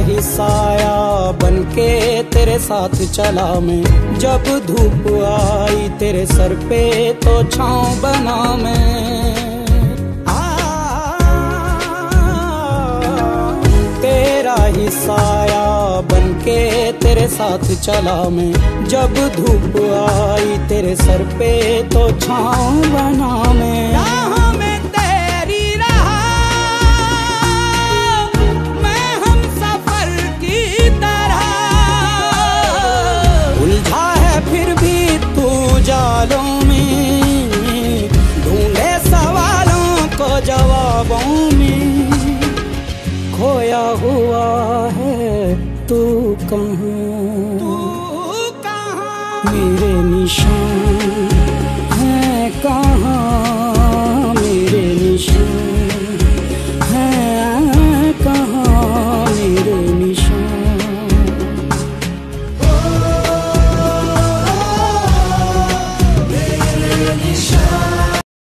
ही साया बनके तेरे साथ चला मैं, जब धूप आई तेरे सर पे तो छाँव बना मैं। तेरा ही साया बनके तेरे साथ चला मैं, जब धूप आई तेरे सर पे तो छाँव बना मैं। फिर भी तू जालों में ढूंढे सवालों को जवाबों में, खोया हुआ है तू कहाँ मेरे निशान।